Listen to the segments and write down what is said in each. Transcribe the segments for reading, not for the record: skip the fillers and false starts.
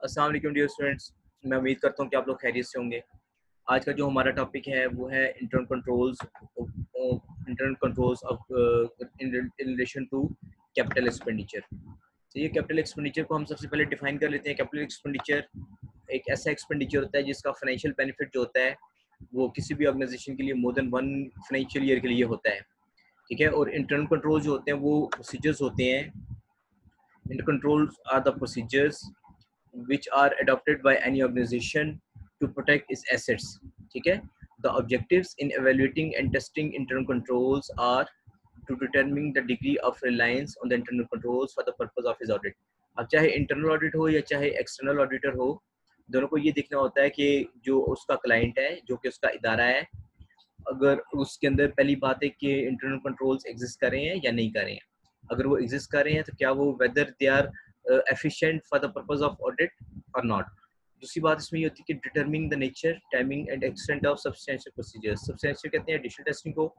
अस्सलाम वालेकुम dear students, मैं उम्मीद करता हूँ कि आप लोग खैरियत से होंगे। आज का जो हमारा टॉपिक है वो है internal controls of in relation to capital expenditure. तो ये कैपिटल एक्सपेंडिचर को हम सबसे पहले डिफाइन कर लेते हैं। कैपिटल एक्सपेंडिचर एक ऐसा एक्सपेंडिचर होता है जिसका फाइनेंशियल बेनिफिट जो होता है वो किसी भी ऑर्गेनाइजेशन के लिए more than one financial year के लिए होता है, ठीक है। और इंटरनल कंट्रोल जो होते हैं वो प्रोसीजर्स होते हैं। Internal controls are the procedures which are adopted by any organization to protect its assets, ठीक है। The objectives in evaluating and testing internal controls are to determine the degree of reliance on the internal controls for the purpose of his audit। अब चाहे internal audit हो या चाहे external auditor हो, दोनों को ये देखना होता है कि जो उसका क्लाइंट है, जो कि उसका इदारा है, अगर उसके अंदर पहली बात है कि इंटरनल कंट्रोल्स एग्जिस्ट कर रहे हैं या नहीं कर रहे हैं। अगर वो एग्जिस्ट कर रहे हैं तो क्या वो whether they are efficient for the purpose of audit और नॉट। दूसरी बात इसमें ये होती है कि determining the nature, timing and extent of substantial procedures. Substantial कहते हैं एडिशनल टेस्टिंग को,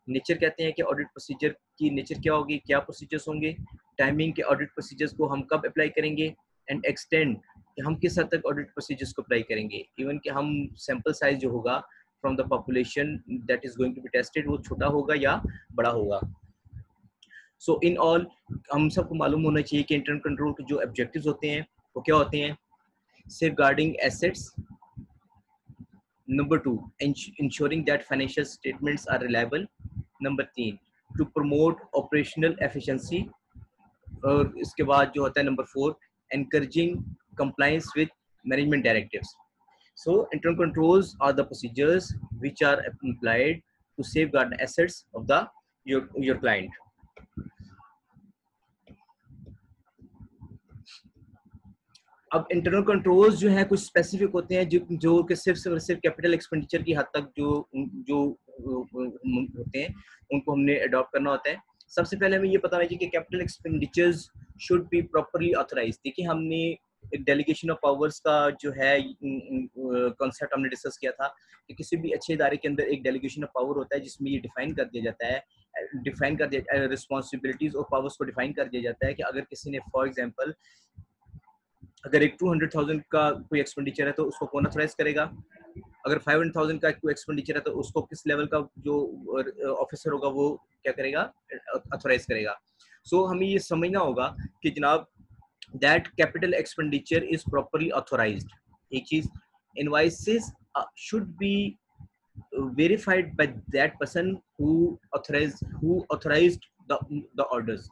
नेचर कहते हैं कि ऑडिट प्रोसीजर की नेचर क्या होगी, क्या प्रोसीजर्स होंगे, टाइमिंग के ऑडिट प्रोसीजर्स को हम कब अप्लाई करेंगे, एंड एक्सटेंड कि हम किस हद तक ऑडिट प्रोसीजर्स को अप्लाई करेंगे। इवन कि हम सैंपल साइज जो होगा from the population that is going to be tested वो छोटा होगा या बड़ा होगा। सो इन ऑल हम सबको मालूम होना चाहिए कि इंटरनल कंट्रोल के जो ऑब्जेक्टिव्स होते हैं वो क्या होते हैं। Safeguarding assets, number 2 ensuring that financial statements are reliable, number 3 to promote operational efficiency, और इसके बाद जो होता है number 4 encouraging compliance with management directives। So internal controls are the procedures which are applied to safeguard the assets of the your client। अब internal controls जो है कुछ स्पेसिफिक होते हैं जो कि सिर्फ कैपिटल एक्सपेंडिचर की हद तक जो जो होते हैं उनको हमने अडॉप्ट करना होता है। सबसे पहले हमें ये पता होना चाहिए कि capital expenditures should be properly authorised. देखिए हमने डेलीगेशन ऑफ पावर्स का जो है कॉन्सेप्ट हमने डिस्कस किया था कि किसी भी अच्छे इदारे के अंदर एक डेलीगेशन ऑफ पावर होता है जिसमें ये डिफाइन कर दिया जाता है, रिस्पॉन्सिबिलिटीज और पावर्स को डिफाइन कर दिया जाता है कि अगर किसी ने फॉर एग्जाम्पल अगर एक 200,000 का कोई एक्सपेंडिचर है तो उसको कौन ऑथराइज करेगा, अगर 500,000 का कोई एक्सपेंडिचर है तो उसको किस लेवल का जो ऑफिसर होगा वो क्या करेगा, ऑथराइज करेगा। सो हमें ये समझना होगा कि जनाब that capital expenditure is properly authorised. एक चीज, invoices should be verified by that person who authorized the orders।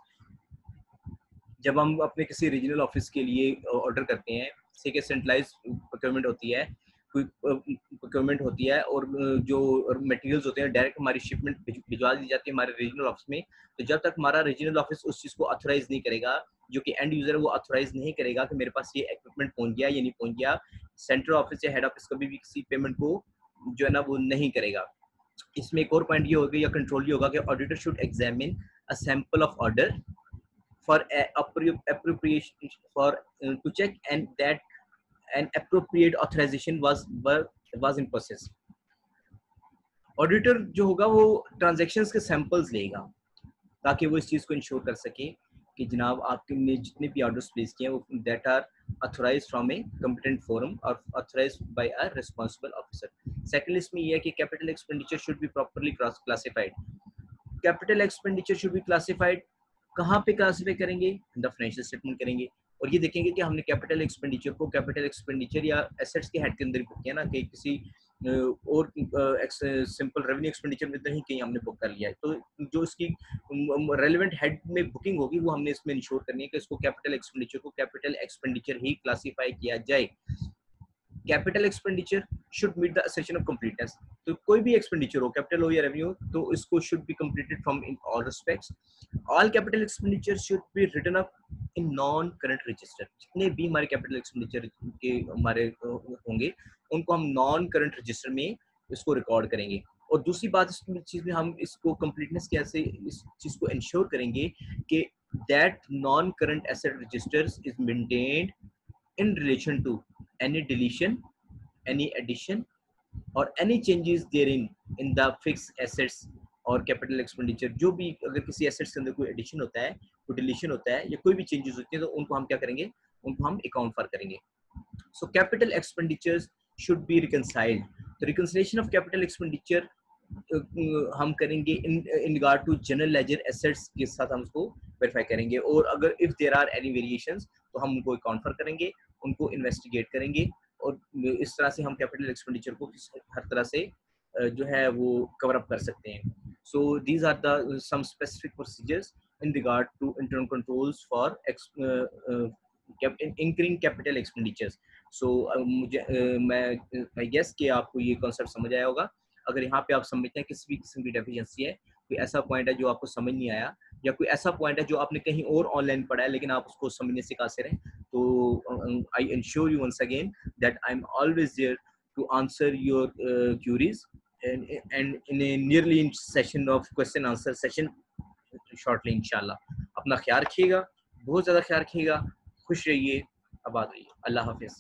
जब हम अपने किसी रीजनल ऑफिस के लिए ऑर्डर करते हैं, जैसे कि सेंट्रलाइज प्रोक्योरमेंट होती है, कोई प्रोक्योरमेंट होती है और जो मटेरियल्स होते हैं डायरेक्ट हमारी शिपमेंट भिजवा दी जाती है हमारे रीजनल ऑफिस में। तो जब तक हमारा रीजनल ऑफिस उस चीज़ को ऑथराइज नहीं करेगा, जो कि एंड यूजर है वो ऑथराइज नहीं करेगा कि मेरे पास ये इक्विपमेंट पहुंच गया या नहीं पहुंच गया, सेंट्रल ऑफिस या हेड ऑफिस कभी भी किसी पेमेंट को जो है ना वो नहीं करेगा। इसमें एक और पॉइंट ये होगा या कंट्रोल ये होगा कि auditor should examine a sample of order for appropriation for to check and that an appropriate authorization was in process। Auditor जो होगा वो ट्रांजैक्शंस के सैंपल्स लेगा ताकि वो इस चीज को इंश्योर कर सके कि जनाब आपने जितने भी ऑर्डर्स प्लेस किए हैं वो that are authorised from a competent forum और authorised by a responsible officer. Second इसमें ये है कि capital expenditure should be properly classified. Capital expenditure should be classified कहाँ पे क्लासिफाई करेंगे, द फाइनेंशियल स्टेटमेंट करेंगे और ये देखेंगे कि हमने कैपिटल एक्सपेंडिचर को कैपिटल एक्सपेंडिचर या एसेट्स के हेड के अंदर बुक किया ना कि किसी और सिंपल रेवेन्यू एक्सपेंडिचर में नहीं कहीं हमने बुक कर लिया है। तो जो इसकी रेलेवेंट हेड में बुकिंग होगी वो हमने इसमें इंश्योर करनी है कि इसको कैपिटल एक्सपेंडिचर को कैपिटल एक्सपेंडिचर ही क्लासिफाई किया जाए। Capital expenditure should meet the assertion of completeness। तो कोई भी एक्सपेंडिचर हो, कैपिटल हो या रेवेन्यू, तो इसको should be completed from in all respects. All capital expenditure should be written up in non current register. जितने भी हमारे कैपिटल एक्सपेंडिचर के हमारे होंगे उनको हम नॉन करंट रजिस्टर में इसको रिकॉर्ड करेंगे। और दूसरी बात इस चीज में हम इसको कंप्लीटनेस कैसे इस चीज को इंश्योर करेंगे कि that non current asset registers is maintained in relation to any deletion, any addition or any changes therein in the fixed assets और कैपिटल एक्सपेंडिचर। जो भी अगर किसी एसेट्स के अंदर कोई एडिशन होता है, कोई डिलीशन होता है या कोई भी चेंजेस होती है तो उनको हम क्या करेंगे, उनको हम अकाउंट फॉर करेंगे। So capital expenditures should be reconciled. The reconciliation of capital expenditure हम करेंगे in regard to general ledger assets के साथ हम उसको वेरीफाई करेंगे, और अगर if there are any variations तो हम उनको काउंटर करेंगे, उनको इन्वेस्टिगेट करेंगे, और इस तरह से हम कैपिटल एक्सपेंडिचर को हर तरह से जो है वो कवर अप कर सकते हैं. So these are the some specific procedures in regard to internal controls for incurring capital expenditures. So मैं I guess कि आपको ये कॉन्सेप्ट समझ आया होगा. अगर यहाँ पे आप समझते हैं किसी भी किस्म की डेफिशिएंसी है, कोई ऐसा पॉइंट है जो आपको समझ नहीं आया, या कोई ऐसा पॉइंट है जो आपने कहीं और ऑनलाइन पढ़ा है लेकिन आप उसको समझने से कासिर हैं, तो I ensure you once again that I am always there to answer your queries and in a nearly in session of question answer session shortly इंशाल्लाह. अपना ख्याल रखिएगा, बहुत ज़्यादा ख्याल रखिएगा, खुश रहिए, आबाद रहिए. अल्लाह हाफिज़.